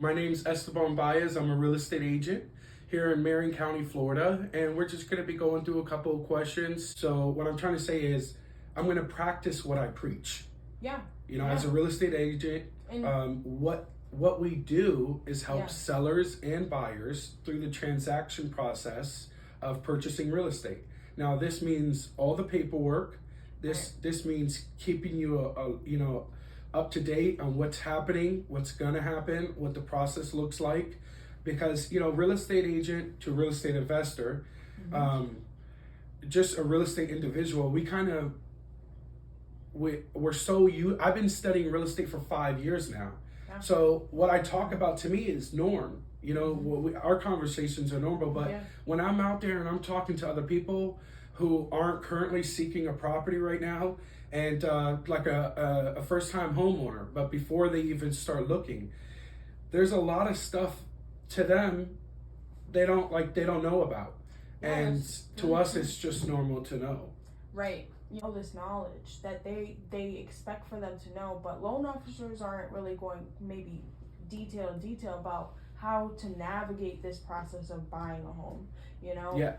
My name's Esteban Baez. I'm a real estate agent here in Marion County, Florida, and we're just going to be going through a couple of questions. So what I'm trying to say is I'm going to practice what I preach. Yeah. As a real estate agent, what we do is help sellers and buyers through the transaction process of purchasing real estate. Now, this means all the paperwork. This means keeping you up to date on what's happening, what's gonna happen, what the process looks like, because real estate agent to real estate investor, just a real estate individual, I've been studying real estate for 5 years now. Yeah. So what I talk about to me is norm. Our conversations are normal, but when I'm out there and I'm talking to other people who aren't currently seeking a property right now, and like a first-time homeowner, but before they even start looking, there's a lot of stuff to them they don't know about, and to us it's just normal to know. Right. This knowledge that they expect for them to know, but loan officers aren't really going maybe detail about how to navigate this process of buying a home. Yeah,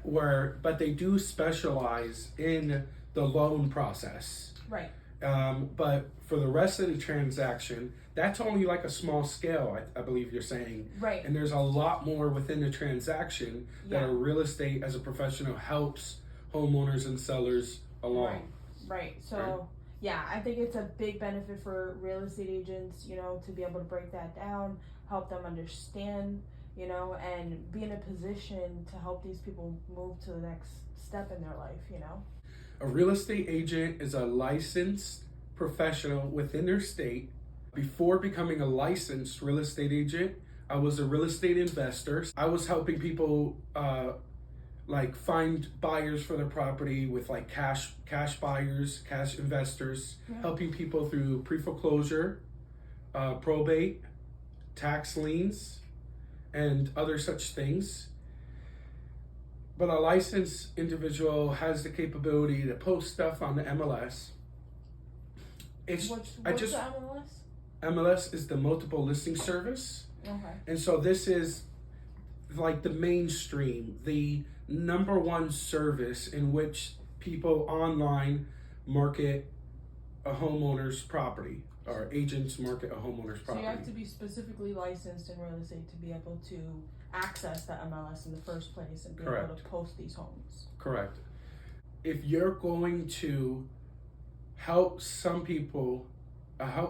but they do specialize in the loan process. Right. But for the rest of the transaction, that's only like a small scale, I believe you're saying. Right. And there's a lot more within the transaction that a real estate as a professional helps homeowners and sellers along. Right. So, I think it's a big benefit for real estate agents, to be able to break that down, help them understand, and be in a position to help these people move to the next step in their life, A real estate agent is a licensed professional within their state. Before becoming a licensed real estate agent, I was a real estate investor. I was helping people find buyers for their property with cash buyers, cash investors, helping people through pre-foreclosure, probate, tax liens, and other such things. But a licensed individual has the capability to post stuff on the MLS. What's the MLS? MLS is the multiple listing service. Okay. And so this is like the mainstream, the number one service in which people online market a homeowner's property, or agents market a homeowner's property. So you have to be specifically licensed in real estate to be able to access the MLS in the first place and be able to post these homes. Correct. If you're going to help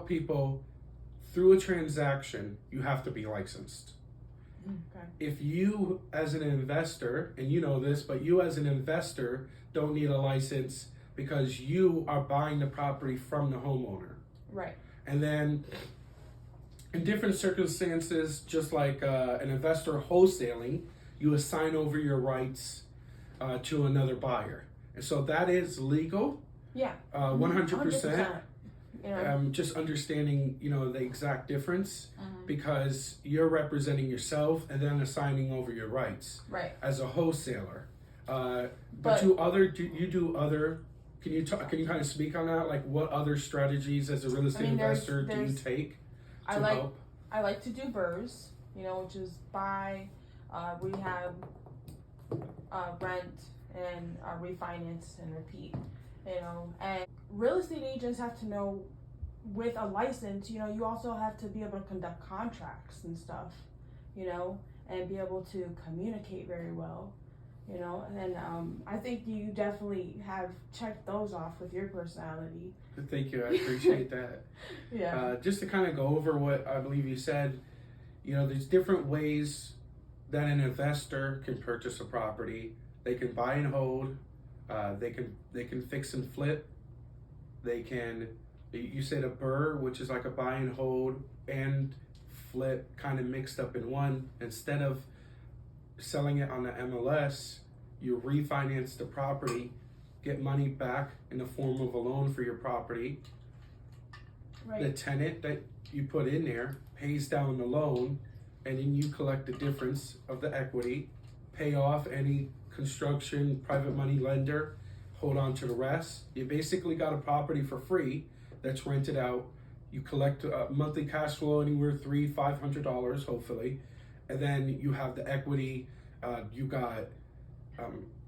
people through a transaction, you have to be licensed. Okay. If you as an investor, and you know this, but you as an investor don't need a license because you are buying the property from the homeowner. Right. And then in different circumstances, just like an investor wholesaling, you assign over your rights to another buyer. And so that is legal. Yeah. 100%. Just understanding, the exact difference, because you're representing yourself and then assigning over your rights. Right. As a wholesaler. But you do other. Can you kind of speak on that? Like, what other strategies as a real estate investor do you take to help? I like to do BRRRRs, which is buy, rehab, rent, and refinance and repeat. And real estate agents have to know, with a license, you also have to be able to conduct contracts and stuff, and be able to communicate very well. And I think you definitely have checked those off with your personality. Thank you, I appreciate that. Just to kind of go over what I believe you said, there's different ways that an investor can purchase a property. They can buy and hold, they can fix and flip, you said a BRRRR, which is like a buy and hold and flip kind of mixed up in one. Instead of selling it on the MLS, you refinance the property, get money back in the form of a loan for your property. Right. The tenant that you put in there pays down the loan, and then you collect the difference of the equity, pay off any construction, private money lender, hold on to the rest. You basically got a property for free that's rented out You collect monthly cash flow anywhere $300-500, hopefully, and then you have the equity. You got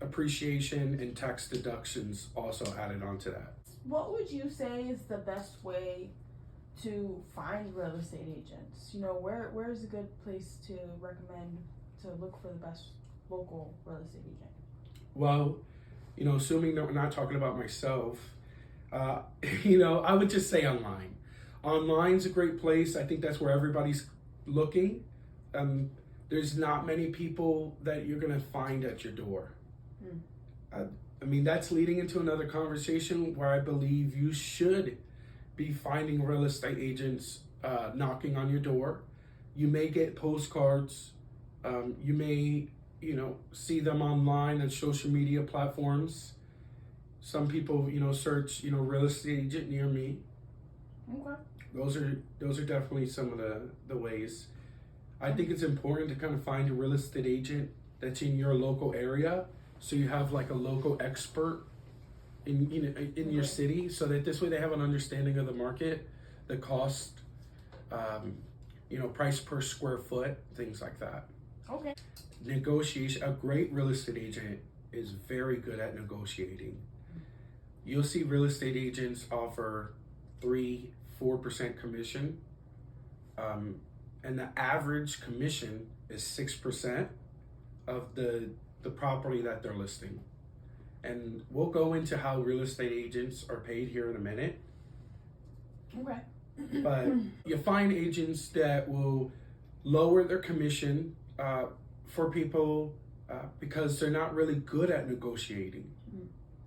appreciation and tax deductions also added onto that. What would you say is the best way to find real estate agents? Where is a good place to recommend to look for the best local real estate agent? Well, assuming that we're not talking about myself, I would just say online. Online's a great place. I think that's where everybody's looking. There's not many people that you're going to find at your door. That's leading into another conversation where I believe you should be finding real estate agents knocking on your door. You may get postcards. You may, see them online on social media platforms. Some people, search, real estate agent near me. Okay. Those are definitely some of the ways. I think it's important to kind of find a real estate agent that's in your local area, so you have like a local expert in your city, so that this way they have an understanding of the market, the cost, price per square foot, things like that. Okay. Negotiation. A great real estate agent is very good at negotiating. You'll see real estate agents offer 3-4% commission, and the average commission is 6% of the property that they're listing. And we'll go into how real estate agents are paid here in a minute. Okay. But you find agents that will lower their commission for people because they're not really good at negotiating.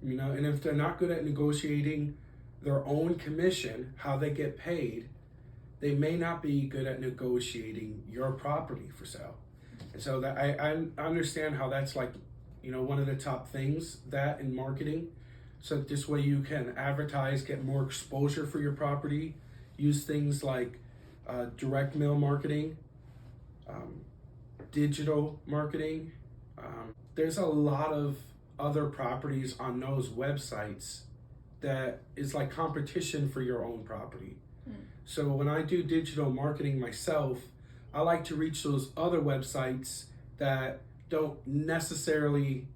And if they're not good at negotiating their own commission, how they get paid, they may not be good at negotiating your property for sale. And so that I understand how that's like, one of the top things that in marketing. So this way you can advertise, get more exposure for your property, use things like direct mail marketing, digital marketing. There's a lot of other properties on those websites that is like competition for your own property. So when I do digital marketing myself, I like to reach those other websites that don't necessarily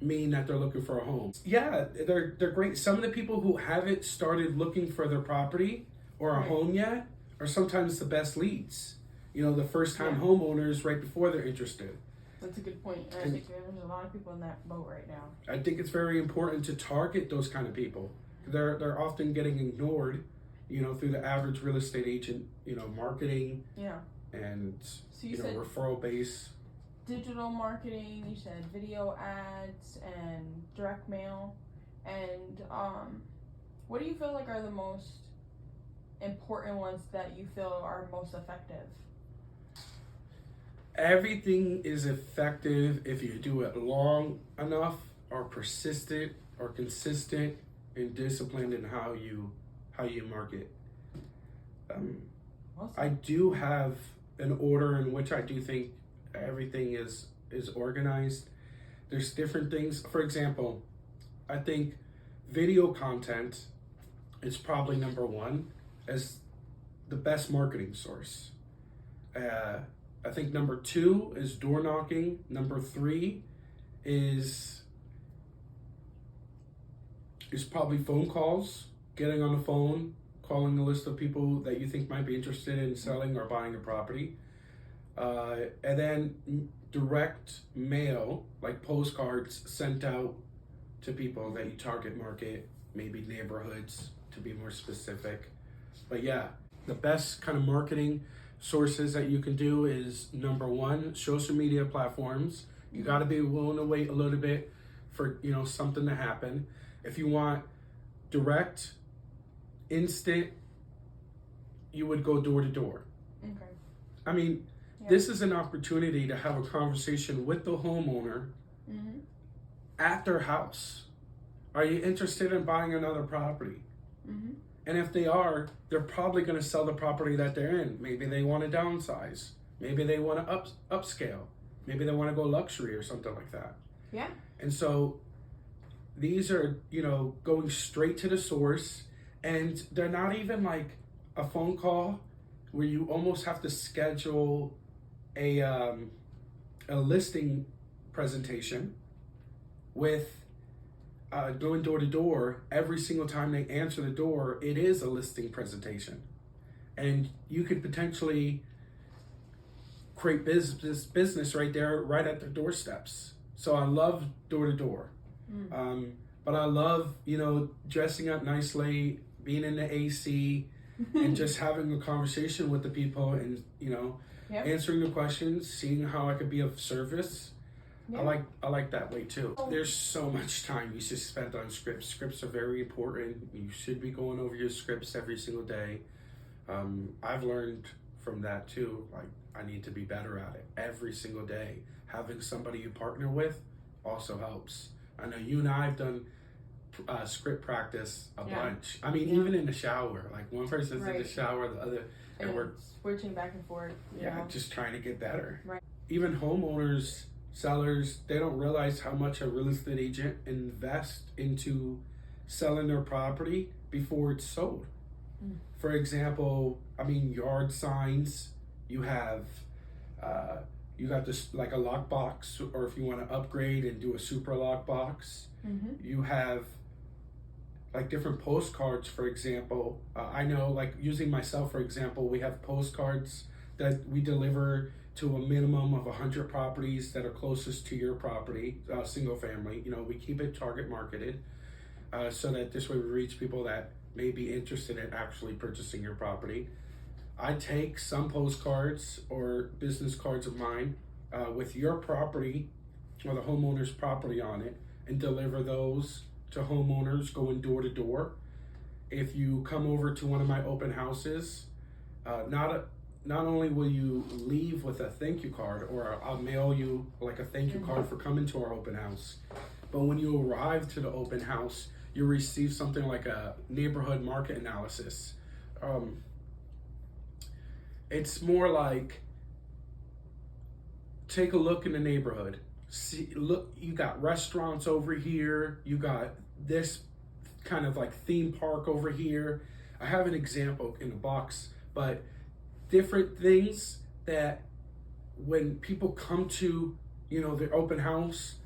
mean that they're looking for a home. Yeah, they're great. Some of the people who haven't started looking for their property or a home yet are sometimes the best leads. The first time homeowners right before they're interested. That's a good point. I think there's a lot of people in that boat right now. I think it's very important to target those kind of people. They're often getting ignored, through the average real estate agent, marketing. Yeah. And so you said referral base. Digital marketing, you said video ads and direct mail. And what do you feel like are the most important ones that you feel are most effective? Everything is effective if you do it long enough, or persistent, or consistent, and disciplined in how you market. I do have an order in which I do think everything is organized. There's different things. For example, I think video content is probably number one as the best marketing source. I think number two is door knocking. Number three is probably phone calls, getting on the phone, calling a list of people that you think might be interested in selling or buying a property. And then direct mail, like postcards sent out to people that you target market, maybe neighborhoods to be more specific. But yeah, the best kind of marketing sources that you can do is number one, social media platforms. You got to be willing to wait a little bit for something to happen. If you want direct, instant, you would go door to door. Okay. This is an opportunity to have a conversation with the homeowner at their house. Are you interested in buying another property? And if they are, they're probably going to sell the property that they're in. Maybe they want to downsize. Maybe they want to upscale. Maybe they want to go luxury or something like that. Yeah. And so these are, going straight to the source And they're not even like a phone call where you almost have to schedule a listing presentation with going door to door. Every single time they answer the door, it is a listing presentation. And you could potentially create business right there, right at their doorsteps. So I love door to door. But I love, dressing up nicely, being in the AC, and just having a conversation with the people and, answering the questions, seeing how I could be of service. Yeah. I like that way too. There's so much time you should spend on scripts. Scripts are very important. You should be going over your scripts every single day. I've learned from that too. Like, I need to be better at it every single day. Having somebody you partner with also helps. I know you and I have done script practice a bunch. I mean, even in the shower, like one person's in the shower, the other, and we're switching back and forth. Just trying to get better. Right. Even homeowners, sellers, they don't realize how much a real estate agent invests into selling their property before it's sold. For example, yard signs. You have, you got this like a lockbox, or if you want to upgrade and do a super lockbox, you have like different postcards. For example, I know, like using myself for example, we have postcards that we deliver to a minimum of 100 properties that are closest to your property, single family. We keep it target marketed, so that this way we reach people that may be interested in actually purchasing your property. I take some postcards or business cards of mine with your property or the homeowner's property on it, and deliver those to homeowners going door to door. If you come over to one of my open houses, not only will you leave with a thank you card, or I'll mail you like a thank you card for coming to our open house, but when you arrive to the open house, you receive something like a neighborhood market analysis. It's more like, take a look in the neighborhood. Look, you got restaurants over here. You got this kind of like theme park over here. I have an example in a box, but different things that when people come to, their open house,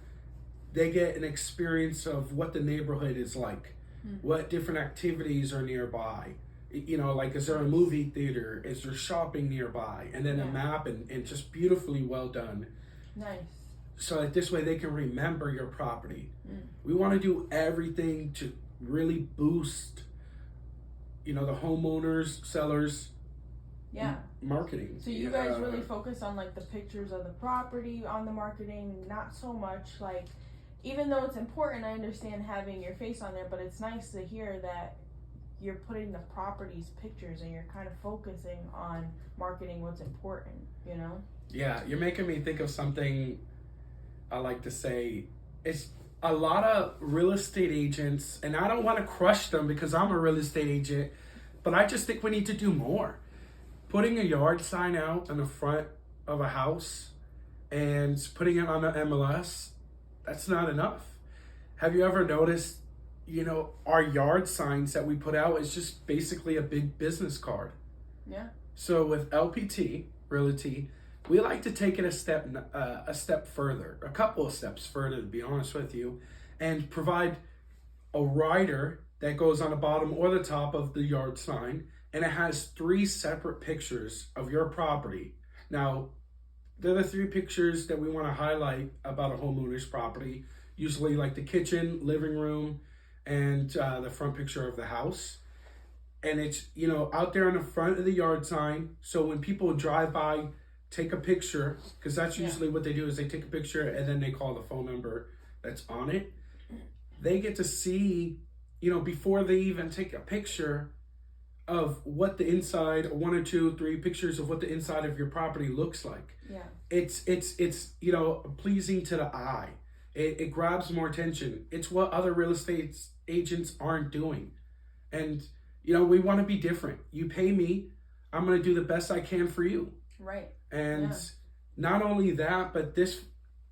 they get an experience of what the neighborhood is like, what different activities are nearby. Like, is there a movie theater? Is there shopping nearby? And then a map, and just beautifully well done. Nice. So that this way they can remember your property. We want to do everything to really boost, the homeowners, sellers, marketing. So you guys really focus on like the pictures of the property on the marketing, not so much like, even though it's important, I understand having your face on there, but it's nice to hear that you're putting the property's pictures and you're kind of focusing on marketing what's important, Yeah, you're making me think of something I like to say. It's a lot of real estate agents, and I don't want to crush them because I'm a real estate agent, but I just think we need to do more. Putting a yard sign out in the front of a house and putting it on the MLS, that's not enough. Have you ever noticed, our yard signs that we put out is just basically a big business card. Yeah. So with LPT, Realty, we like to take it a step further, a couple of steps further, to be honest with you, and provide a rider that goes on the bottom or the top of the yard sign, and it has 3 separate pictures of your property. Now, they're the 3 pictures that we want to highlight about a homeowner's property, usually like the kitchen, living room, and the front picture of the house. And it's, out there in the front of the yard sign, so when people drive by, take a picture, because that's usually what they do, is they take a picture and then they call the phone number that's on it. They get to see, before they even take a picture, of what the inside, 1 or 2, 3 pictures of what the inside of your property looks like. Yeah. It's pleasing to the eye. It grabs more attention. It's what other real estate agents aren't doing. And, we want to be different. You pay me, I'm going to do the best I can for you. Right. And not only that, but this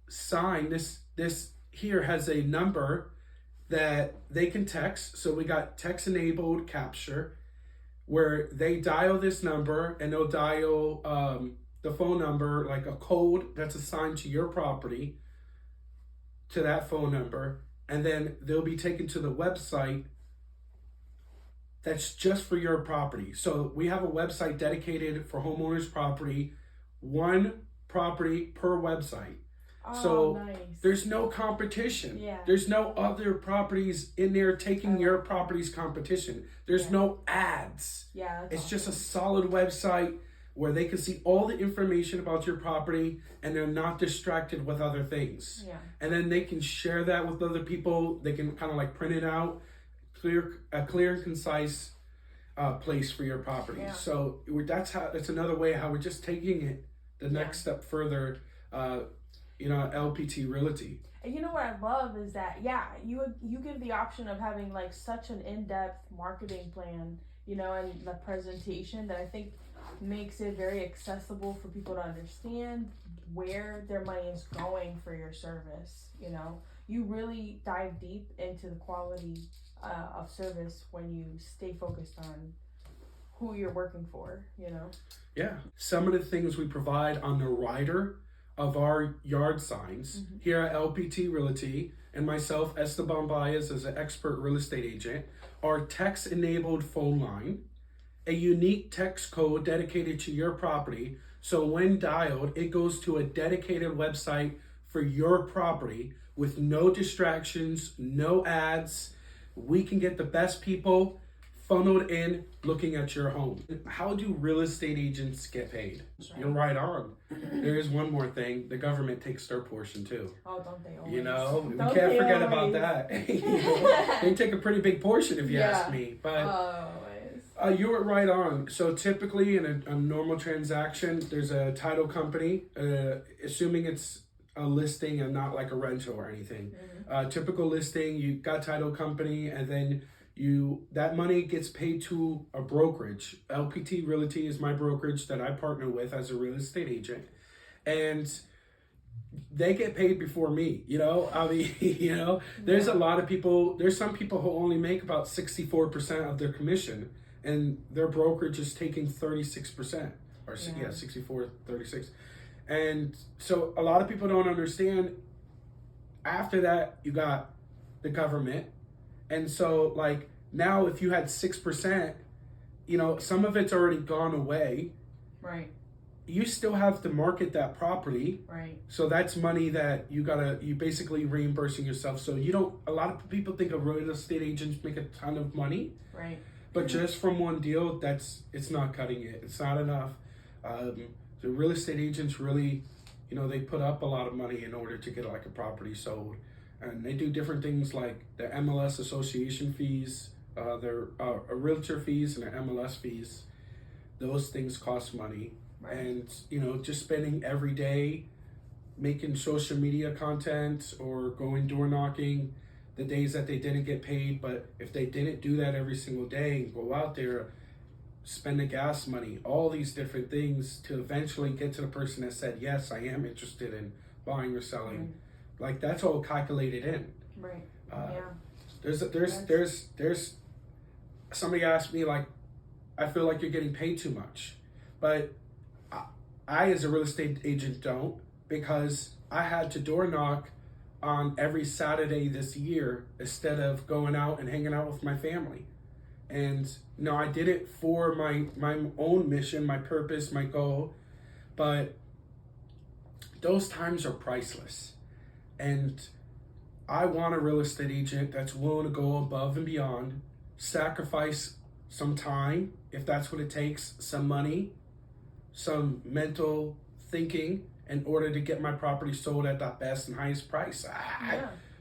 sign, this here has a number that they can text. So we got text enabled capture where they dial this number and they'll dial the phone number, like a code that's assigned to your property, to that phone number, and then they'll be taken to the website that's just for your property. So we have a website dedicated for homeowners property, one property per website. Oh, so nice. There's no competition. Yeah. There's no other properties in there taking your property's competition. There's no ads. Yeah, that's it's awesome. just a solid website where they can see all the information about your property and they're not distracted with other things. Yeah. And then they can share that with other people. They can kind of like print it out, a clear and concise place for your property. Yeah. So that's another way how we're just taking it the next step further. LPT Realty. And you know what I love is that you give the option of having like such an in-depth marketing plan, and the presentation that I think makes it very accessible for people to understand where their money is going for your service. You really dive deep into the quality of service when you stay focused on who you're working for. Yeah, some of the things we provide on the rider of our yard signs here at LPT Realty, and myself, Esteban Baez, as an expert real estate agent, our text-enabled phone line, a unique text code dedicated to your property. So when dialed, it goes to a dedicated website for your property with no distractions, no ads. We can get the best people funneled in looking at your home. How do real estate agents get paid? Right. You're right on. There is one more thing. The government takes their portion too. Oh, don't they always? We can't forget about that. They take a pretty big portion if you ask me. But you were right on. So typically in a normal transaction, there's a title company, assuming it's a listing and not like a rental or anything. Typical listing, you got title company, and then that money gets paid to a brokerage. LPT Realty is my brokerage that I partner with as a real estate agent, and they get paid before me. There's a lot of people. There's some people who only make about 64% of their commission, and their brokerage is taking 36%, or 64, 36, and so a lot of people don't understand. After that, you got the government. And so, like, now if you had 6%, some of it's already gone away. Right. You still have to market that property. Right. So that's money that you basically reimbursing yourself. So a lot of people think of real estate agents make a ton of money. Right. But just from one deal, it's not cutting it. It's not enough. The real estate agents really, they put up a lot of money in order to get like a property sold. And they do different things like the MLS association fees, their realtor fees, and their MLS fees. Those things cost money. Right. And, just spending every day making social media content or going door knocking the days that they didn't get paid. But if they didn't do that every single day and go out there, spend the gas money, all these different things to eventually get to the person that said, yes, I am interested in buying or selling. Right. Like, that's all calculated in. Right. There's somebody asked me, like, I feel like you're getting paid too much. But I as a real estate agent don't, because I had to door knock on every Saturday this year instead of going out and hanging out with my family. And I did it for my own mission, my purpose, my goal. But those times are priceless. And I want a real estate agent that's willing to go above and beyond, sacrifice some time, if that's what it takes, some money, some mental thinking in order to get my property sold at that best and highest price.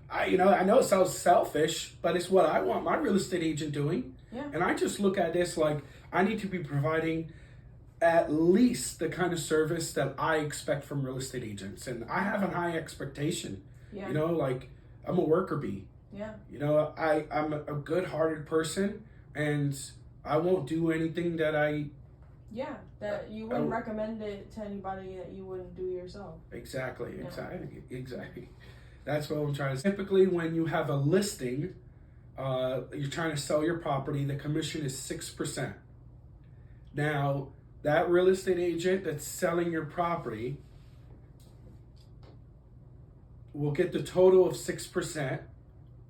I know it sounds selfish, but it's what I want my real estate agent doing. Yeah. And I just look at this like I need to be providing at least the kind of service that I expect from real estate agents. And I have a high expectation. Yeah. Like I'm a worker bee. Yeah. I'm a good-hearted person, and I won't do anything that you wouldn't recommend it to anybody that you wouldn't do yourself. Exactly. That's what I'm trying to say. Typically, when you have a listing, you're trying to sell your property, the commission is 6%. Now, that real estate agent that's selling your property will get the total of 6%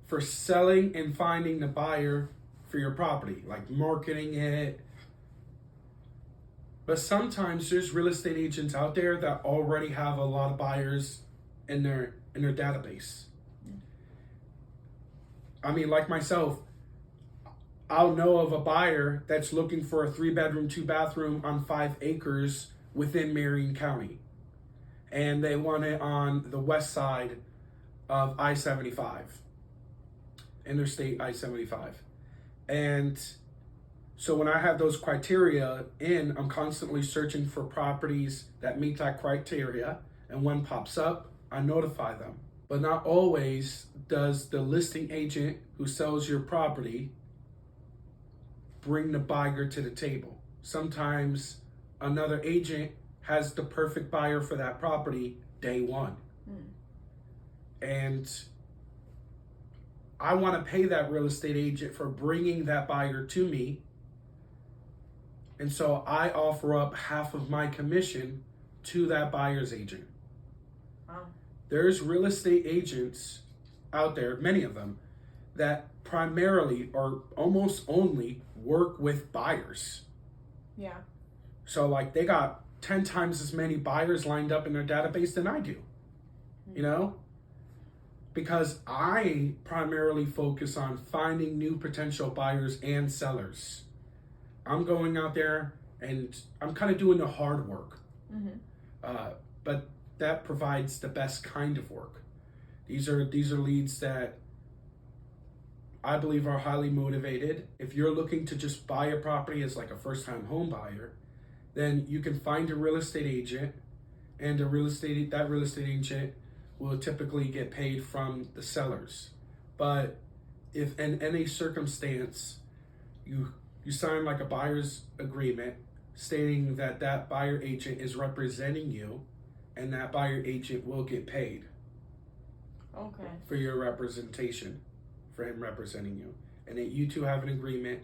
for selling and finding the buyer for your property, like marketing it. But sometimes there's real estate agents out there that already have a lot of buyers in their database. I mean, like myself, I'll know of a buyer that's looking for a 3-bedroom, 2-bathroom on 5 acres within Marion County. And they want it on the west side of I-75, Interstate I-75. And so when I have those criteria in, I'm constantly searching for properties that meet that criteria. And when pops up, I notify them. But not always does the listing agent who sells your property bring the buyer to the table. Sometimes another agent has the perfect buyer for that property day one. And I want to pay that real estate agent for bringing that buyer to me. And so I offer up half of my commission to that buyer's agent. Wow. There's real estate agents out there, many of them, that primarily or almost only work with buyers. Yeah. So like they got 10 times as many buyers lined up in their database than I do. You know? Because I primarily focus on finding new potential buyers and sellers. I'm going out there and I'm kind of doing the hard work. But that provides the best kind of work. These are leads that I believe are highly motivated. If you're looking to just buy a property as like a first-time home buyer, then you can find a real estate agent, and that real estate agent will typically get paid from the sellers. But if in any circumstance you sign like a buyer's agreement stating that that buyer agent is representing you, and that buyer agent will get paid for your representation, for him representing you, and that you two have an agreement.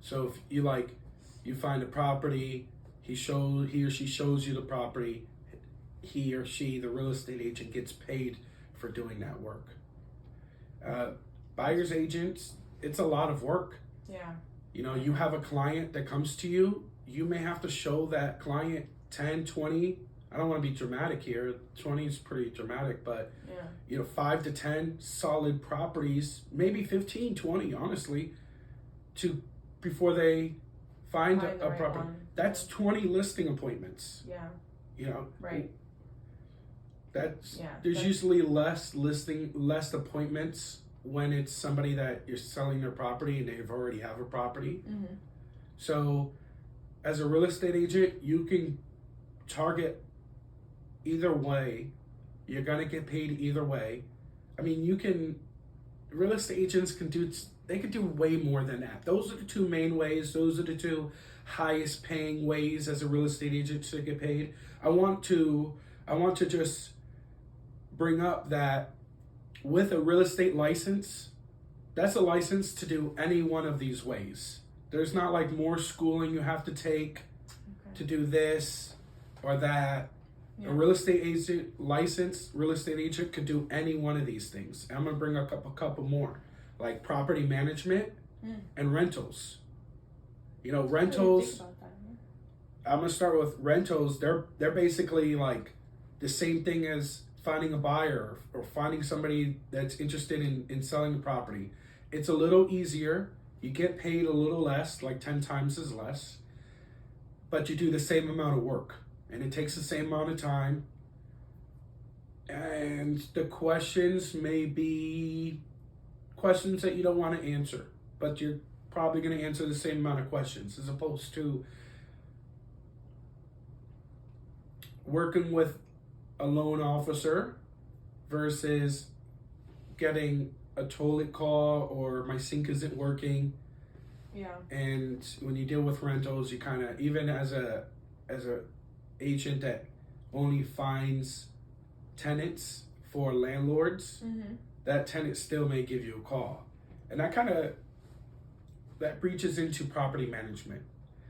So if you find a property, he or she shows you the property, he or she, the real estate agent, gets paid for doing that work. Buyer's agents, it's a lot of work. Yeah. You know, you have a client that comes to you, you may have to show that client 10, 20, I don't want to be dramatic here, 20 is pretty dramatic, but 5 to 10 solid properties, maybe 15, 20, honestly, before they find a right property. one. That's 20 listing appointments. Yeah. You know? Right. There's usually less appointments when it's somebody that you're selling their property and they already have a property. So as a real estate agent, you can target either way. You're gonna get paid either way. I mean, real estate agents can do way more than that. Those are the two main ways. Those are the two highest paying ways as a real estate agent to get paid. I want to just bring up that with a real estate license, that's a license to do any one of these ways. There's not like more schooling you have to take to do this or that. Yeah. A real estate agent could do any one of these things. I'm gonna bring up a couple more, like property management and rentals. You know, rentals. I'm gonna start with rentals. They're basically like the same thing as finding a buyer or finding somebody that's interested in selling the property. It's a little easier. You get paid a little less, like 10 times as less, but you do the same amount of work and it takes the same amount of time. And the questions may be questions that you don't want to answer, but you're probably going to answer the same amount of questions as opposed to working with a loan officer versus getting a toilet call or my sink isn't working. Yeah. And when you deal with rentals, you kind of, even as a agent that only finds tenants for landlords, Mm-hmm. that tenant still may give you a call. And that breaches into property management.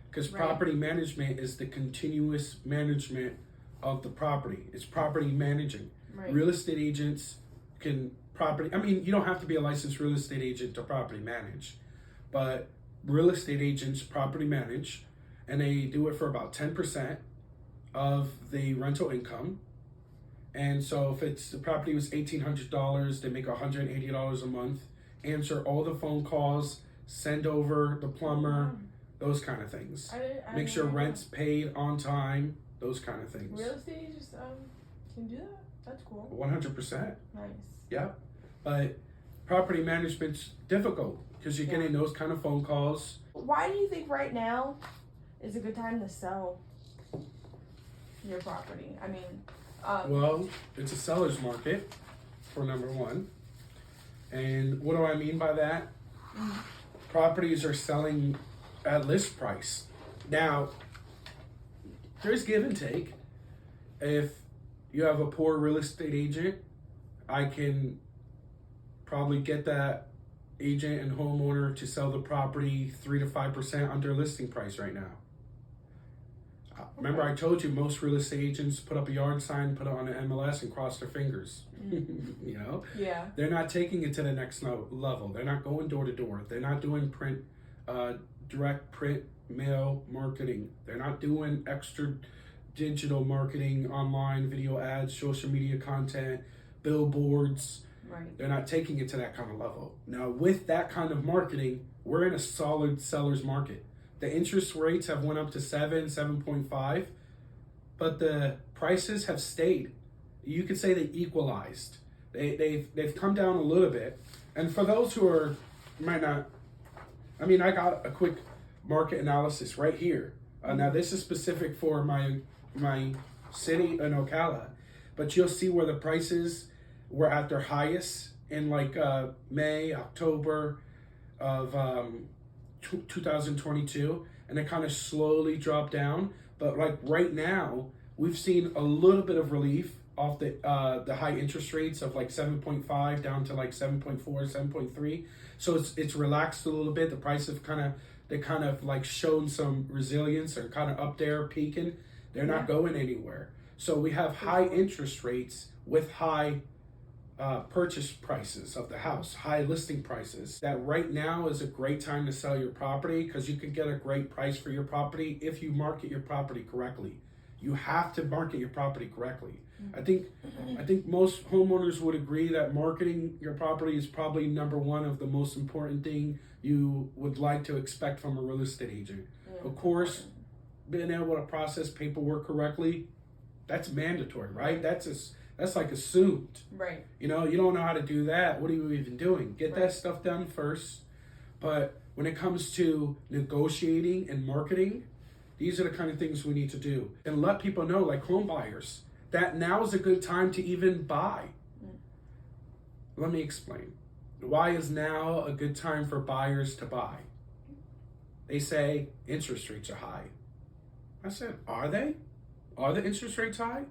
Because property management is the continuous management of the property. It's property managing. Right. Real estate agents you don't have to be a licensed real estate agent to property manage, but real estate agents property manage, and they do it for about 10% of the rental income. And so if the property was $1,800, they make $180 a month, answer all the phone calls, send over the plumber, those kind of things. Make sure rent's paid on time, those kind of things. Real estate agents can do that? That's cool. 100%. Nice. Yeah. But property management's difficult because you're getting those kind of phone calls. Why do you think right now is a good time to sell your property? I mean, well, it's a seller's market, for number one. And what do I mean by that? Properties are selling at list price. Now, there's give and take. If you have a poor real estate agent, I can probably get that agent and homeowner to sell the property 3 to 5% under listing price right now. Remember, I told you most real estate agents put up a yard sign, put it on an MLS, and cross their fingers. You know? Yeah. They're not taking it to the next level. They're not going door to door. They're not doing direct print mail marketing. They're not doing extra digital marketing, online video ads, social media content, billboards. Right. They're not taking it to that kind of level. Now, with that kind of marketing, we're in a solid seller's market. The interest rates have went up to 7.5, but the prices have stayed. You could say they equalized. They've come down a little bit. And for those who might not, I got a quick market analysis right here. Now this is specific for my city in Ocala, but you'll see where the prices were at their highest in May, October of 2022, and it kind of slowly dropped down. But right now, we've seen a little bit of relief off the high interest rates of 7.5 down to 7.4, 7.3. So it's relaxed a little bit. The price have kind of shown some resilience. They're kind of up there peaking. They're not going anywhere. So we have high interest rates with high purchase prices of the house, high listing prices. That right now is a great time to sell your property because you could get a great price for your property if you market your property correctly. You have to market your property correctly. I think most homeowners would agree that marketing your property is probably number one of the most important thing you would like to expect from a real estate agent. Yeah. Of course, being able to process paperwork correctly, that's mandatory, right? That's assumed. Right. You don't know how to do that. What are you even doing? Get that stuff done first. But when it comes to negotiating and marketing, these are the kind of things we need to do. And let people know, home buyers, that now is a good time to even buy. Let me explain. Why is now a good time for buyers to buy? They say interest rates are high. I said, are they? Are the interest rates high?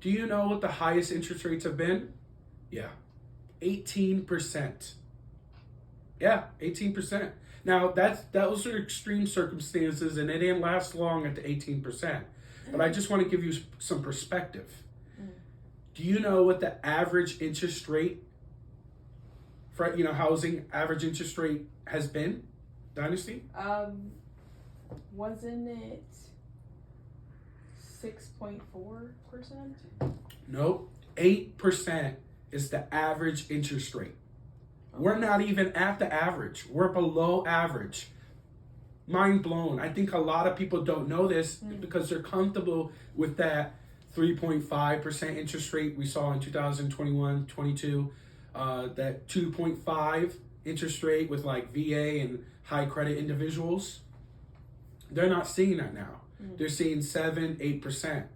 Do you know what the highest interest rates have been? Yeah, 18%. Yeah, 18%. Now, those are extreme circumstances, and it didn't last long at the 18%. But I just want to give you some perspective. Do you know what the average interest rate for housing average interest rate has been? Dynasty? Wasn't it 6.4%? Nope. 8% is the average interest rate. We're not even at the average. We're below average. Mind blown. I think a lot of people don't know this because they're comfortable with that 3.5% interest rate we saw in 2021, 22, that 2.5 interest rate with VA and high credit individuals. They're not seeing that now. They're seeing 7, 8%.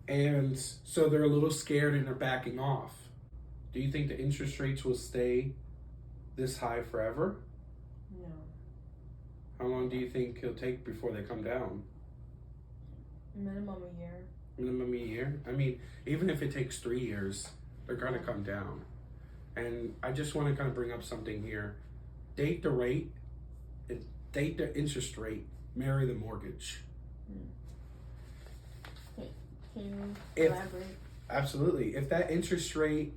And so they're a little scared and they're backing off. Do you think the interest rates will stay this high forever? No. How long do you think it'll take before they come down? Minimum a year. Minimum a year? Even if it takes 3 years, They're going to come down. And I just want to kind of bring up something here. Date the rate, and date the interest rate, marry the mortgage. Can you elaborate? Absolutely. If that interest rate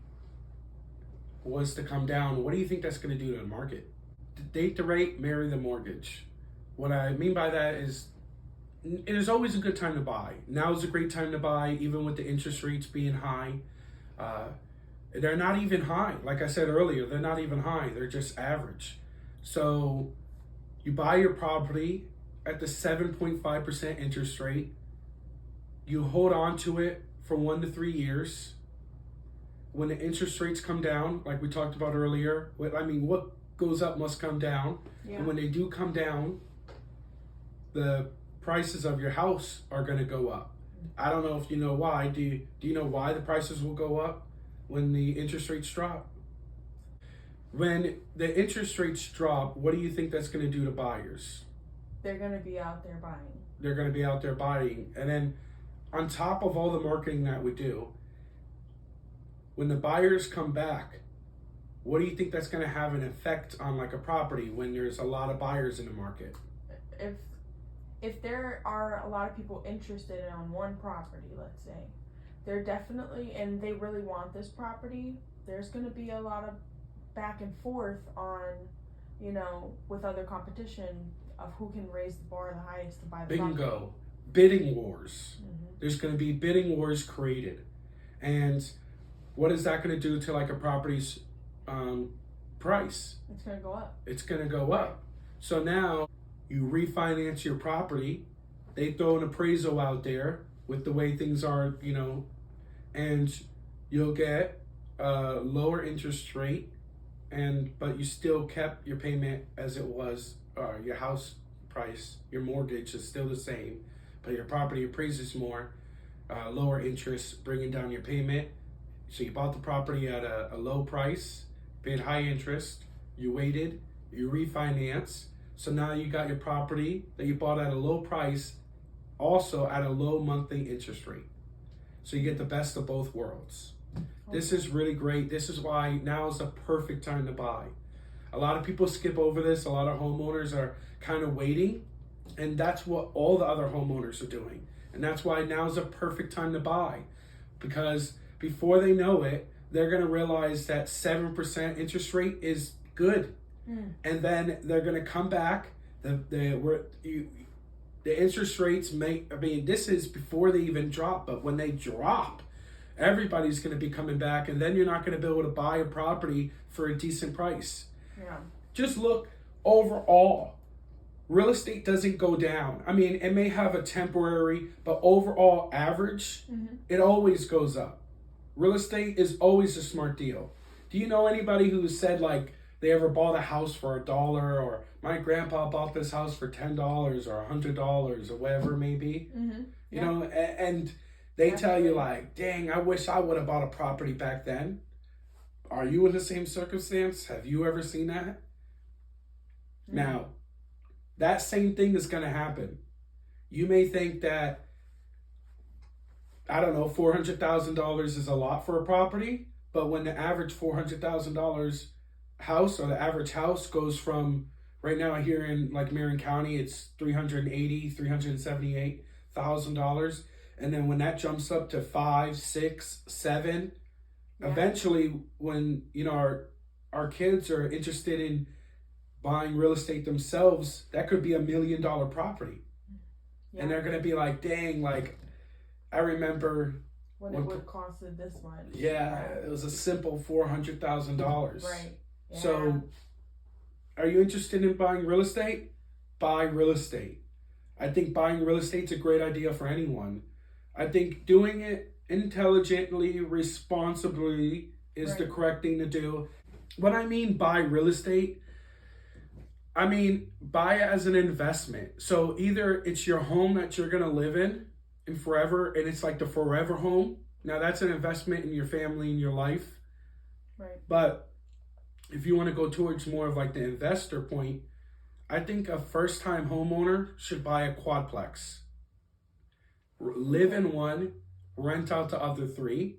was to come down, what do you think that's going to do to the market? Date the rate, marry the mortgage. What I mean by that is it is always a good time to buy. Now is a great time to buy, even with the interest rates being high. They're not even high. Like I said earlier, they're not even high. They're just average. So you buy your property at the 7.5% interest rate. You hold on to it for 1 to 3 years. When the interest rates come down, like we talked about earlier, what goes up must come down. Yeah. And when they do come down, the prices of your house are going to go up. I don't know if you know why. Do you know why the prices will go up when the interest rates drop? When the interest rates drop, what do you think that's going to do to buyers? They're going to be out there buying. They're going to be out there buying. And then on top of all the marketing that we do, when the buyers come back, what do you think that's going to have an effect on like a property when there's a lot of buyers in the market? If there are a lot of people interested in one property, let's say, they're definitely, and they really want this property, there's going to be a lot of back and forth on, with other competition of who can raise the bar the highest to buy the property. Bingo. Bidding wars. Mm-hmm. There's going to be bidding wars created. And what is that going to do to like a property's price? It's going to go up. It's going to go up. So now you refinance your property. They throw an appraisal out there with the way things are, and you'll get a lower interest rate, but you still kept your payment as it was, your house price, your mortgage is still the same, but your property appraises more, lower interest, bringing down your payment. So you bought the property at a low price, paid high interest, you waited, you refinance. So now you got your property that you bought at a low price, also at a low monthly interest rate. So you get the best of both worlds. Okay. This is really great. This is why now is the perfect time to buy. A lot of people skip over this. A lot of homeowners are kind of waiting, and that's what all the other homeowners are doing. And that's why now is a perfect time to buy, because before they know it, they're going to realize that 7% interest rate is good. And then they're going to come back. The interest rates this is before they even drop, but when they drop, everybody's going to be coming back, and then you're not going to be able to buy a property for a decent price. Yeah. Just look overall. Real estate doesn't go down. It may have a temporary, but overall average, it always goes up. Real estate is always a smart deal. Do you know anybody who said like, they ever bought a house for $1, or my grandpa bought this house for $10 or $100 or whatever it may be? Mm-hmm. Yeah. And they tell you like, dang, I wish I would have bought a property back then. Are you in the same circumstance? Have you ever seen that? Mm-hmm. Now, that same thing is going to happen. You may think that, $400,000 is a lot for a property, but when the average $400,000 house or the average house goes from, right now here in like Marion County, it's $378,000, and then when that jumps up to 5, 6, 7, eventually when our kids are interested in buying real estate themselves, that could be $1 million property. And they're gonna be like, dang, like I remember when it would cost this much. Yeah, it was a simple $400,000. Right. Yeah. So, are you interested in buying real estate? Buy real estate. I think buying real estate's a great idea for anyone. I think doing it intelligently, responsibly is the correct thing to do. What I mean by real estate, buy it as an investment. So either it's your home that you're going to live in forever, and it's like the forever home. Now that's an investment in your family and your life. Right. But if you want to go towards more of like the investor point, I think a first-time homeowner should buy a quadplex. Live in one, rent out the other 3.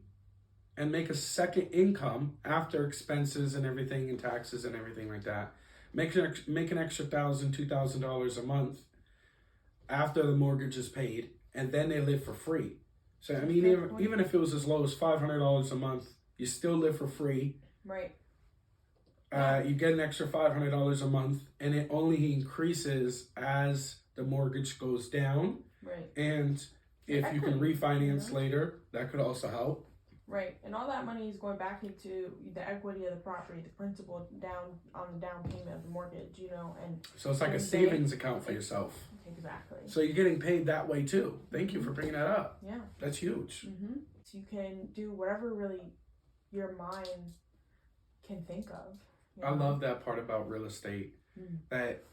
and make a second income after expenses and everything and taxes and everything like that. Make an extra $1,000, $2,000 a month after the mortgage is paid, and then they live for free. So I mean, even if it was as low as $500 a month, you still live for free. Right. You get an extra $500 a month, and it only increases as the mortgage goes down. Right. And if you can refinance later, that could also help. Right. And all that money is going back into the equity of the property, the principal down on the down payment of the mortgage, and so it's like a savings account for yourself. Exactly. So you're getting paid that way too. Thank you for bringing that up. Yeah. That's huge. Mm-hmm. So you can do whatever really your mind can think of. I love that part about real estate, that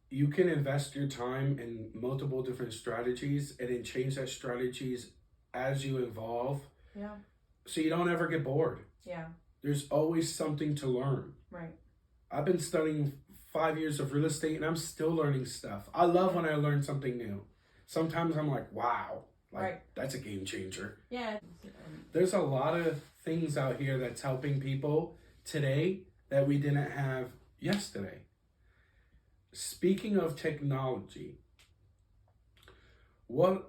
you can invest your time in multiple different strategies and then change that strategies as you evolve. Yeah. So you don't ever get bored. Yeah. There's always something to learn. Right. I've been studying 5 years of real estate and I'm still learning stuff. I love when I learn something new. Sometimes I'm like, wow, that's a game changer. Yeah. There's a lot of things out here that's helping people today that we didn't have yesterday. Speaking of technology, and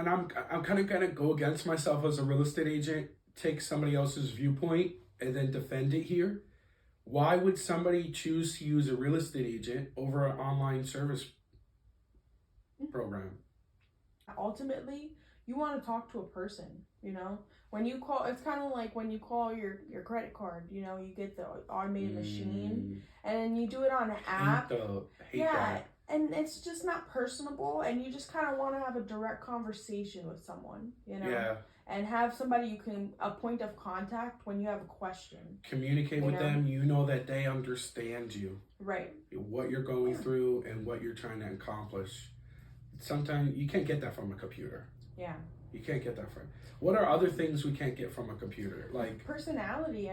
I'm kind of gonna go against myself as a real estate agent, take somebody else's viewpoint and then defend it here. Why would somebody choose to use a real estate agent over an online service program? Ultimately, you want to talk to a person, When you call, it's kind of like when you call your credit card, you get the automated machine and then you do it on an app. Hate that. And it's just not personable, and you just kind of want to have a direct conversation with someone, Yeah. And have somebody a point of contact when you have a question. Communicate with them, that they understand you. Right. What you're going through and what you're trying to accomplish. Sometimes you can't get that from a computer. Yeah. You can't get that from. What are other things we can't get from a computer? Like personality,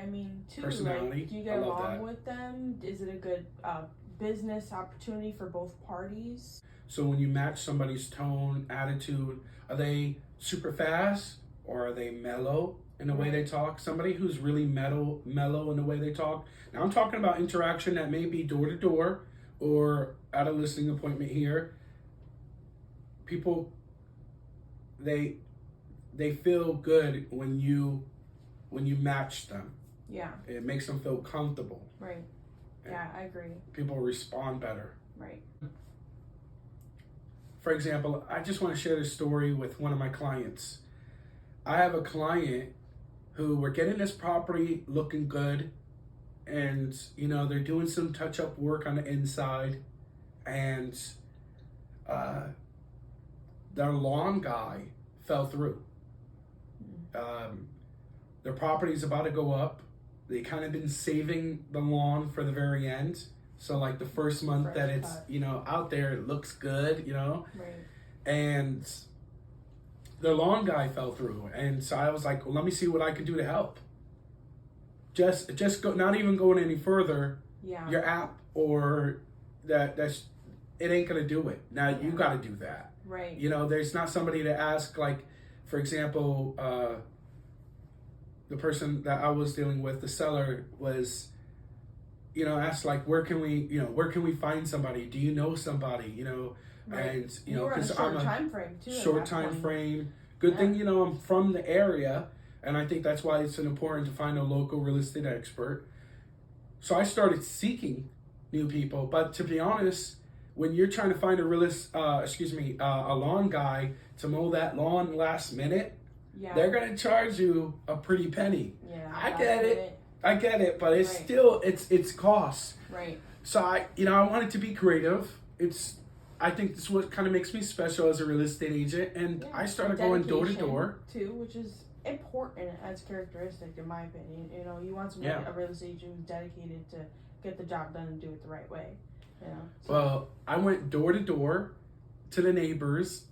too. Personality. Like, do you get along with them? Is it a good business opportunity for both parties? So when you match somebody's tone, attitude, are they super fast or are they mellow in the way they talk? Somebody who's really mellow in the way they talk. Now I'm talking about interaction that may be door to door or at a listing appointment here. People, they feel good when you match them. Yeah. It makes them feel comfortable. Right. Yeah, I agree. People respond better. Right. For example, I just want to share this story with one of my clients. I have a client who we're getting this property looking good, and they're doing some touch-up work on the inside, and their lawn guy fell through. Their property's about to go up. They kind of been saving the lawn for the very end. So like the first month that it's, out there, it looks good, Right. And the lawn guy fell through. And so I was like, well, let me see what I can do to help. Just go, not even going any further. Yeah. Your app or that's, it ain't going to do it. Now you got to do that. Right. There's not somebody to ask, like, for example, the person that I was dealing with, the seller, was, asked like, where can we find somebody? Do you know somebody? Right. And because I'm a time frame too. Short time frame. Good thing I'm from the area, and I think that's why it's important to find a local real estate expert. So I started seeking new people, but to be honest, when you're trying to find a lawn guy to mow that lawn last minute, they're gonna charge you a pretty penny. Yeah, I get it, but it's still it's costs. Right. So I wanted to be creative. I think this is what kind of makes me special as a real estate agent, and I started going door to door too, which is important as characteristic in my opinion. You want somebody, a real estate agent who's dedicated to get the job done and do it the right way. So. Well, I went door to door to the neighbors,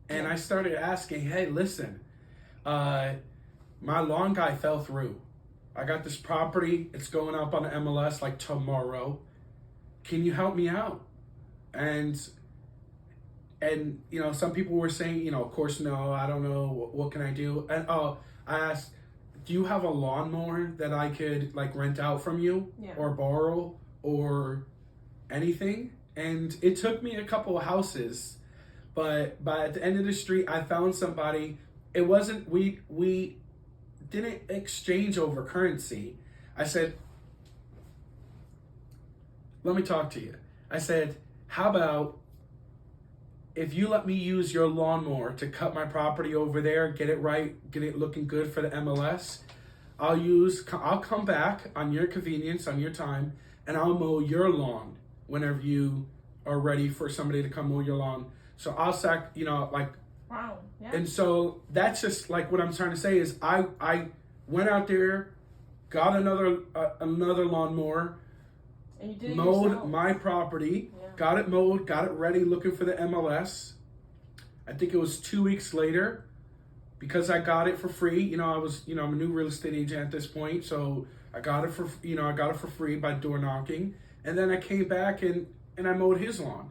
and I started asking, hey, listen, my lawn guy fell through. I got this property. It's going up on the MLS like tomorrow. Can you help me out? And and some people were saying, of course, no, I don't know, what can I do? And I asked, do you have a lawnmower that I could like rent out from you or borrow or anything? And it took me a couple of houses, but at the end of the street, I found somebody. It wasn't, we didn't exchange over currency. I said, let me talk to you. I said, how about if you let me use your lawnmower to cut my property over there, get it right, get it looking good for the MLS, I'll come back on your convenience, on your time, and I'll mow your lawn whenever you are ready for somebody to come mow your lawn. So I'll wow, yeah. And so that's just like what I'm trying to say is I went out there, got another lawnmower, and you did it mowed yourself. my property, got it mowed, got it ready, looking for the MLS. I think it was 2 weeks later, because I got it for free. I'm a new real estate agent at this point, so I got it for free by door knocking, and then I came back and I mowed his lawn.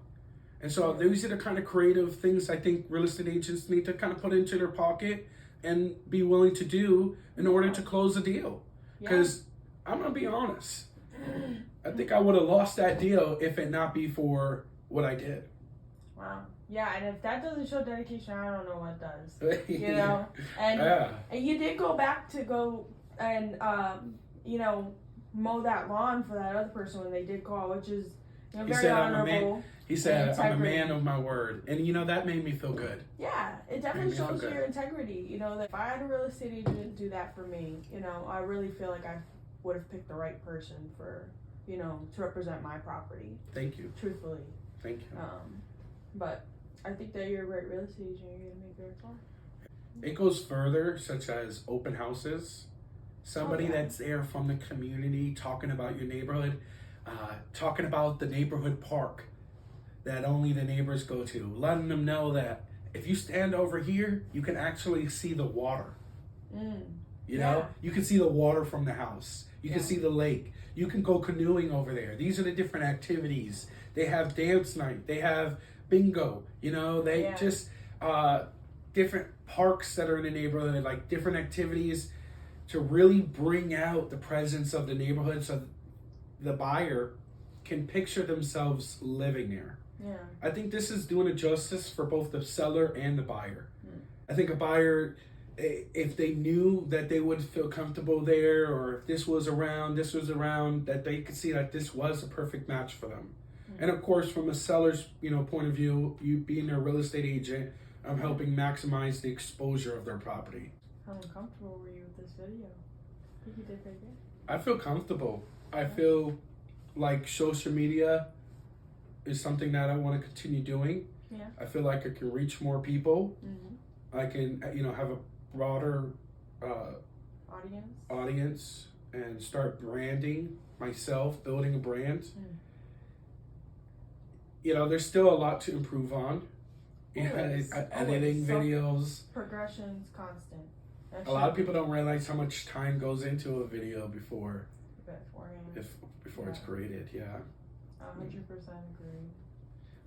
And so these are the kind of creative things I think real estate agents need to kind of put into their pocket and be willing to do in order to close a deal. Because I'm going to be honest, I think I would have lost that deal if it not be for what I did. Wow. Yeah, and if that doesn't show dedication, I don't know what does. And you did go back to go and mow that lawn for that other person when they did call, which is very honorable. He said, I'm a man of my word. And, that made me feel good. Yeah, it definitely shows your integrity. That if I had a real estate agent do that for me, I really feel like I would have picked the right person for, to represent my property. Thank you. Truthfully. Thank you. But I think that you're a great real estate agent. You're going to make very far. It goes further, such as open houses. Somebody that's there from the community talking about your neighborhood, talking about the neighborhood park that only the neighbors go to, letting them know that if you stand over here, you can actually see the water. You can see the water from the house. You can see the lake. You can go canoeing over there. These are the different activities. They have dance night. They have bingo. Just different parks that are in the neighborhood, like different activities to really bring out the presence of the neighborhood so the buyer can picture themselves living there. Yeah. I think this is doing a justice for both the seller and the buyer. I think a buyer, if they knew that they would feel comfortable there, or if this was around, that they could see that this was a perfect match for them. And of course, from a seller's point of view, you being a real estate agent, I'm helping maximize the exposure of their property. How uncomfortable were you with this video? I think you did very good. I feel comfortable. I feel like social media is something that I want to continue doing. Yeah. I feel like I can reach more people. I can, have a broader audience and start branding myself, building a brand. There's still a lot to improve on. Editing videos. Progression's constant. A lot of people don't realize how much time goes into a video before it's created. Yeah. 100% agree.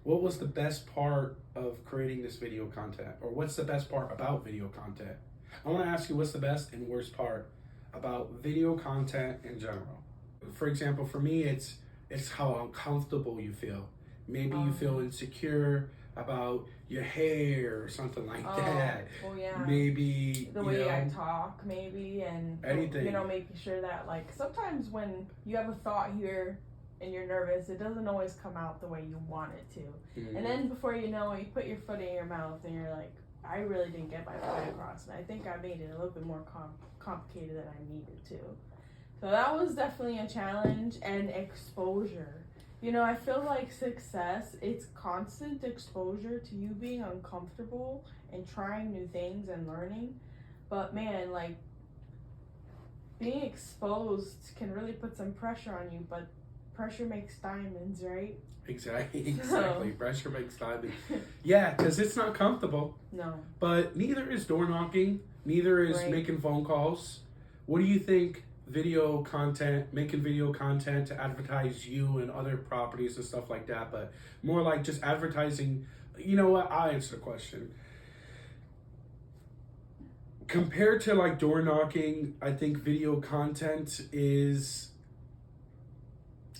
What was the best part of creating this video content? Or what's the best part about video content? I want to ask you, what's the best and worst part about video content in general? For example, for me, it's how uncomfortable you feel. Maybe you feel insecure about your hair or something like that. Well, yeah. Maybe the way I talk, maybe, and anything. Making sure that sometimes when you have a thought here and you're nervous, it doesn't always come out the way you want it to. And then before you know it, you put your foot in your mouth and you're like, I really didn't get my point across, and I think I made it a little bit more complicated than I needed to. So that was definitely a challenge, and exposure. I feel like success, it's constant exposure to you being uncomfortable and trying new things and learning. But man, being exposed can really put some pressure on you, but pressure makes diamonds, right? Exactly. Pressure makes diamonds. Yeah, because it's not comfortable. No. But neither is door knocking. Neither is making phone calls. What do you think making video content to advertise you and other properties and stuff like that, but more like just advertising you know what? I'll answer the question. Compared to like door knocking, I think video content is,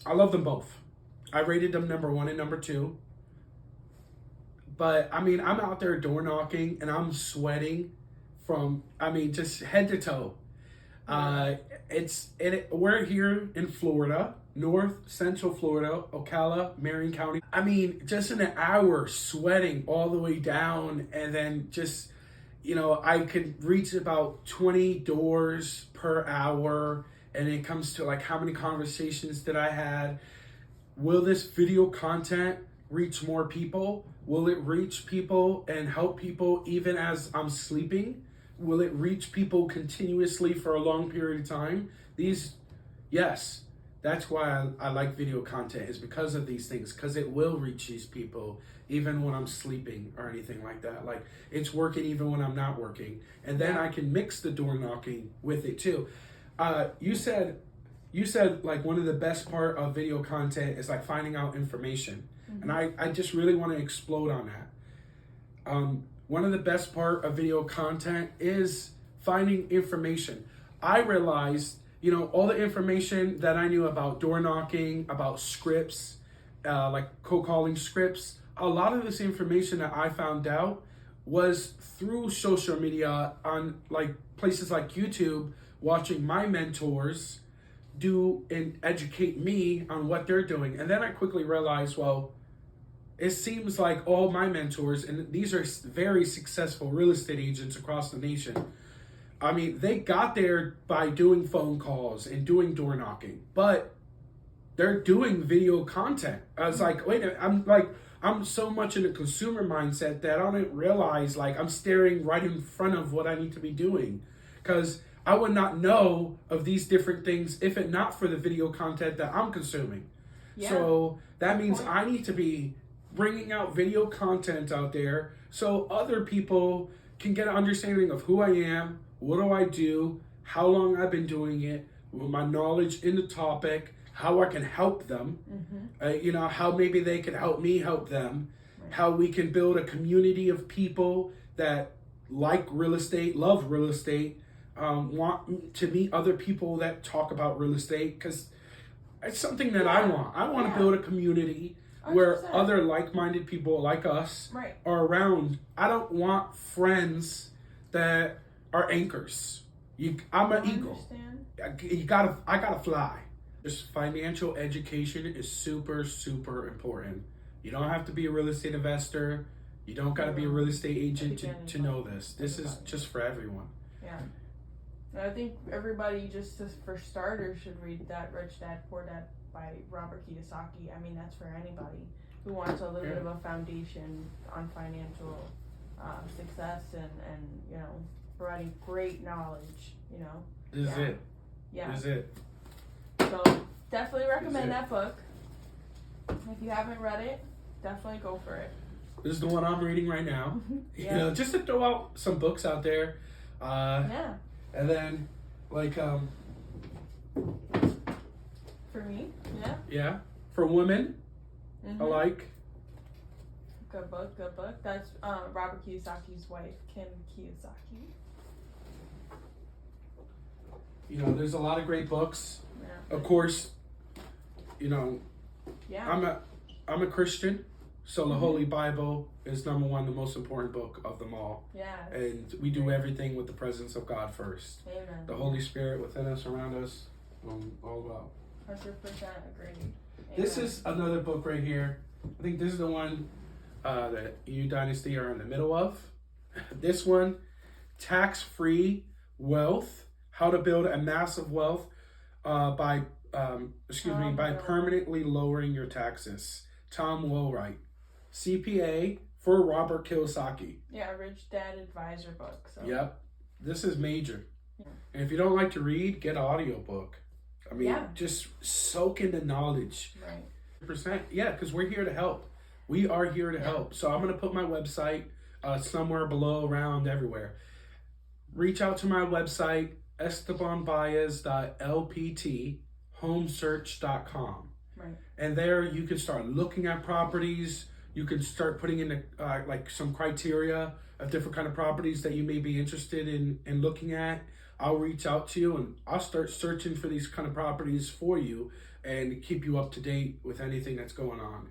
I love them both. I rated them number 1 and number 2. But I mean, I'm out there door knocking and I'm sweating from, I mean, just head to toe. We're here in Florida, North Central Florida, Ocala, Marion County. I mean, just in an hour, sweating all the way down, and then just, you know, I could reach about 20 doors per hour, and it comes to like how many conversations that I had. Will this video content reach more people? Will it reach people and help people even as I'm sleeping? Will it reach people continuously for a long period of time? Yes, that's why I like video content, is because of these things, because it will reach these people even when I'm sleeping or anything like that. Like, it's working even when I'm not working. And then I can mix the door knocking with it too. You said like one of the best part of video content is like finding out information. And I just really want to explode on that. One of the best part of video content is finding information. I realized, you know, all the information that I knew about door knocking, about scripts, like cold calling scripts, a lot of this information that I found out was through social media, on like places like YouTube, watching my mentors do and educate me on what they're doing. And then I quickly realized, well, it seems like all my mentors, and these are very successful real estate agents across the nation, I mean, they got there by doing phone calls and doing door knocking, but they're doing video content. I was like, wait a minute, I'm so much in a consumer mindset that I don't realize like I'm staring right in front of what I need to be doing, because I would not know of these different things if it not for the video content that I'm consuming. Yeah. So that means I need to be bringing out video content out there so other people can get an understanding of who I am, what do I do, how long I've been doing it, my knowledge in the topic, how I can help them, you know, how maybe they can help me help them, how we can build a community of people that like real estate, love real estate, want to meet other people that talk about real estate, because it's something that I want. I want to build a community 100%. Where other like-minded people like us are around. I don't want friends that are anchors. I'm an eagle. I gotta fly. Just financial education is super, super important. You don't have to be a real estate investor. You don't got to be a real estate agent to know this. This is just for everyone. Yeah. I think everybody, just for starters, should read that Rich Dad Poor Dad by Robert Kiyosaki. I mean, that's for anybody who wants a little bit of a foundation on financial success and you know, providing great knowledge, you know. This is it. Yeah. This is it. So definitely recommend that book. If you haven't read it, definitely go for it. This is the one I'm reading right now. You know, just to throw out some books out there. And then, like, for me, yeah, for women, I like. Good book. That's Robert Kiyosaki's wife, Kim Kiyosaki. You know, there's a lot of great books. Yeah. Of course, you know, I'm a Christian, so the Holy Bible is number one, the most important book of them all. Yeah. And we do everything with the presence of God first. Amen. The Holy Spirit within us, around us, all about. 100% agree. Amen. This is another book right here. I think this is the one that you, Dynasty, are in the middle of. This one, Tax-Free Wealth, How to Build a Massive Wealth by permanently lowering your taxes. Tom Wheelwright, CPA for Robert Kiyosaki. Yeah, Rich Dad Advisor book. So. Yep, this is major. Yeah. And if you don't like to read, get an audiobook. I mean, just soak in the knowledge. Right. %. Yeah, because we're here to help. We are here to help. So I'm going to put my website somewhere below, around, everywhere. Reach out to my website, estebanbaez.lpt, homesearch.com. Right. And there you can start looking at properties. You can start putting in like some criteria of different kind of properties that you may be interested in looking at. I'll reach out to you and I'll start searching for these kind of properties for you and keep you up to date with anything that's going on.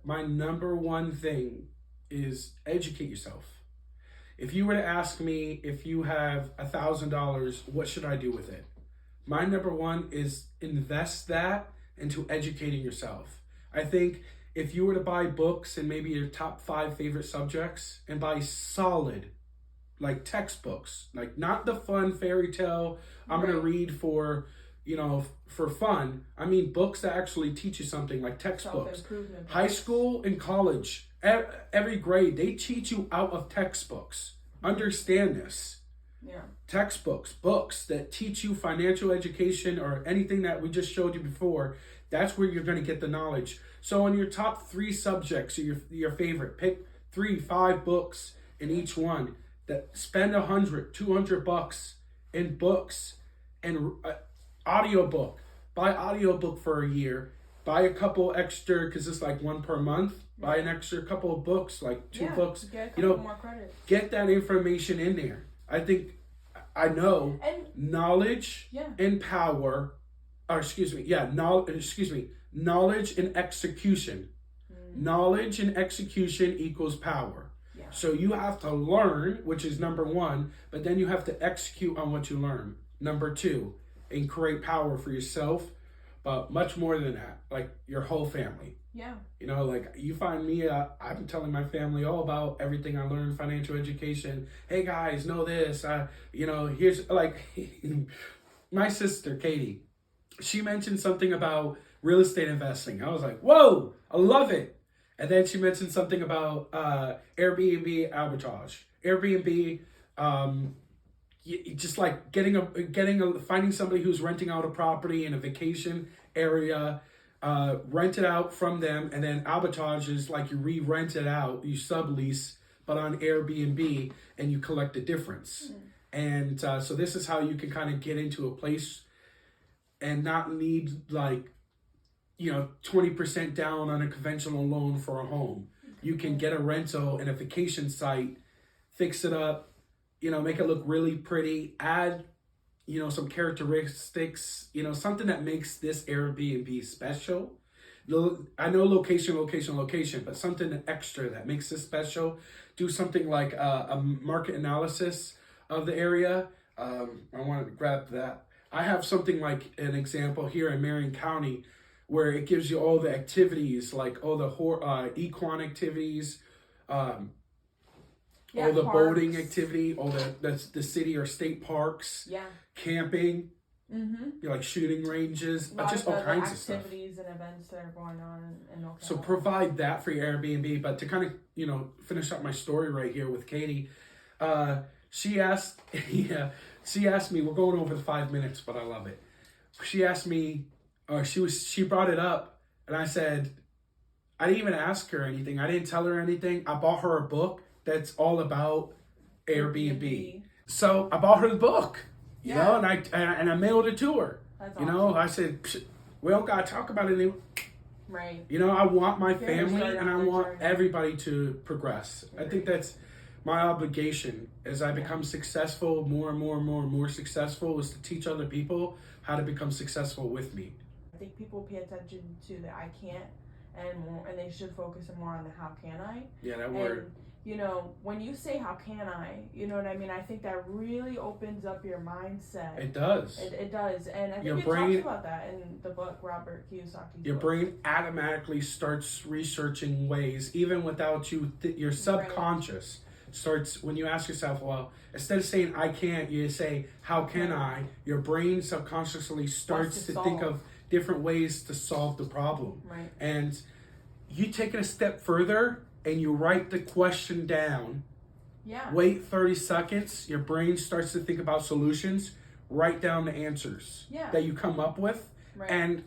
My number one thing is educate yourself. If you were to ask me, if you have $1,000, what should I do with it? My number one is invest that into educating yourself. I think if you were to buy books and maybe your top 5 favorite subjects and buy solid, like textbooks, like not the fun fairy tale I'm going to read for, for fun. I mean, books that actually teach you something, like textbooks. High school and college, every grade, they teach you out of textbooks. Understand this. Yeah. Textbooks, books that teach you financial education or anything that we just showed you before, that's where you're going to get the knowledge. So on your top 3 subjects, your favorite, pick 3, 5 books in each one. That spend $100, $200 in books and audiobook. Buy audiobook for a year. Buy a couple extra, because it's like 1 per month. Buy an extra couple of books, like 2 books. Get a couple more credits. Get that information in there. I know knowledge and power, knowledge and execution. Knowledge and execution equals power. So you have to learn, which is number 1, but then you have to execute on what you learn. Number 2, and create power for yourself, but much more than that, like your whole family. Yeah. Like you find me, I'm telling my family all about everything I learned, financial education. Hey guys, know this. Here's like my sister, Katie, she mentioned something about real estate investing. I was like, whoa, I love it. And then she mentioned something about Airbnb arbitrage. Airbnb, just like finding somebody who's renting out a property in a vacation area, rent it out from them, and then arbitrage is like you re-rent it out, you sublease, but on Airbnb, and you collect the difference. And so this is how you can kind of get into a place and not need 20% down on a conventional loan for a home. You can get a rental in a vacation site, fix it up, make it look really pretty, add, some characteristics, something that makes this Airbnb special. I know location, but something extra that makes this special. Do something like a market analysis of the area. I wanted to grab that. I have something like an example here in Marion County, where it gives you all the activities, like all the equine activies, all the parks. Boating activity, all the city or state parks, camping, like shooting ranges, just all kinds of stuff. Activities and events that are going on in Oklahoma. So provide that for your Airbnb. But to kind of, finish up my story right here with Katie, she asked me, we're going over the 5 minutes, but I love it. She asked me, she brought it up, and I said, I didn't even ask her anything. I didn't tell her anything. I bought her a book that's all about Airbnb. So I bought her the book, you know, and I mailed it to her. That's awesome. I said, we don't gotta talk about it anymore. Right. I want my family and I want everybody to progress. I think that's my obligation as I become successful, more and more successful, is to teach other people how to become successful with me. I think people pay attention to the I can't and they should focus more on the how can I. Yeah, that word. When you say how can I, you know what I mean? I think that really opens up your mindset. It does. It does. And I think it talks about that in the book, Robert Kiyosaki's Your book. brain automatically starts researching ways, even without you, your subconscious starts, when you ask yourself, well, instead of saying I can't, you say how can I? Your brain subconsciously starts to think of different ways to solve the problem. Right. And you take it a step further and you write the question down. Yeah. Wait 30 seconds. Your brain starts to think about solutions. Write down the answers that you come up with. Right. And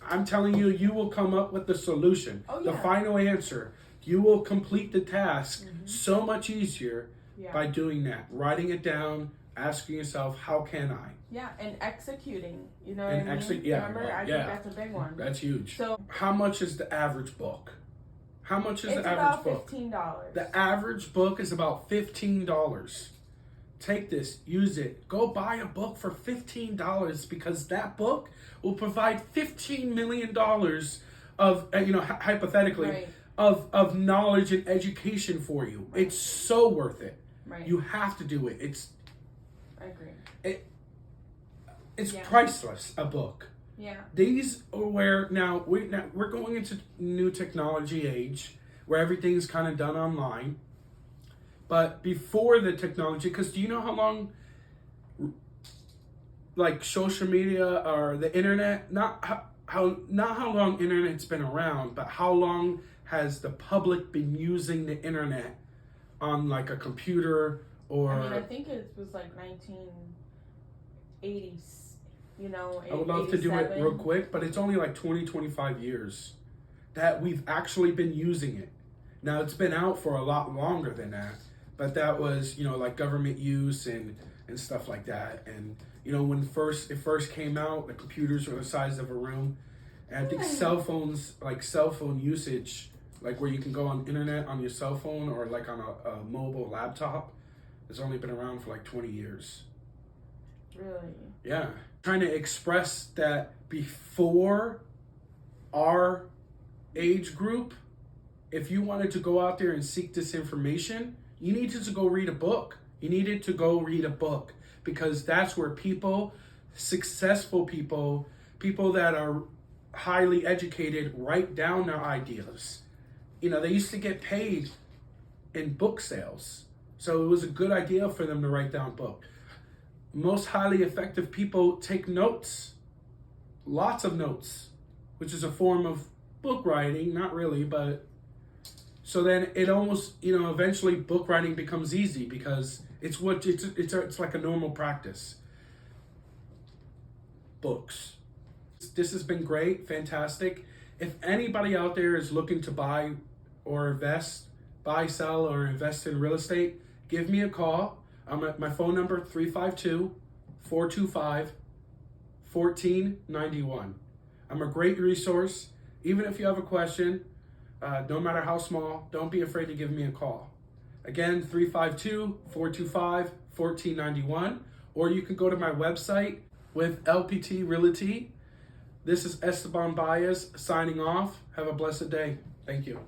I'm telling you, you will come up with the solution. The final answer. You will complete the task so much easier by doing that. Writing it down, asking yourself, how can I? Yeah, and executing. You know what I mean? Yeah, remember? I think that's a big one. That's huge. So, how much is the average book? How much is it's the average book? It's about $15. The average book is about $15. Take this, use it. Go buy a book for $15 because that book will provide $15 million of, hypothetically, right. of knowledge and education for you. Right. It's so worth it. Right. You have to do it. I agree. It's priceless, a book. Yeah. These are where now we're going into new technology age where everything's kind of done online. But before the technology, because do you know how long, like social media or the internet, not how long internet's been around, but how long has the public been using the internet on like a computer or? I mean, I think it was like 1980s. I would love to do it real quick, but it's only like 25 years that we've actually been using it. Now it's been out for a lot longer than that. But that was, like government use and stuff like that. And, when it first came out, the computers were the size of a room. And I think cell phone usage, like where you can go on internet on your cell phone or like on a mobile laptop, has only been around for like 20 years. Really? Yeah. Trying to express that before our age group, if you wanted to go out there and seek this information, you needed to go read a book. You needed to go read a book because that's where successful people that are highly educated write down their ideas. They used to get paid in book sales. So it was a good idea for them to write down a book. Most highly effective people take notes, lots of notes, which is a form of book writing, not really, but so then it almost, eventually book writing becomes easy because it's like a normal practice. Books. This has been great, fantastic. If anybody out there is looking to buy, sell, or invest in real estate, give me a call. I'm at my phone number, 352-425-1491. I'm a great resource. Even if you have a question, no matter how small, don't be afraid to give me a call. Again, 352-425-1491, or you can go to my website with LPT Realty. This is Esteban Baez signing off. Have a blessed day. Thank you.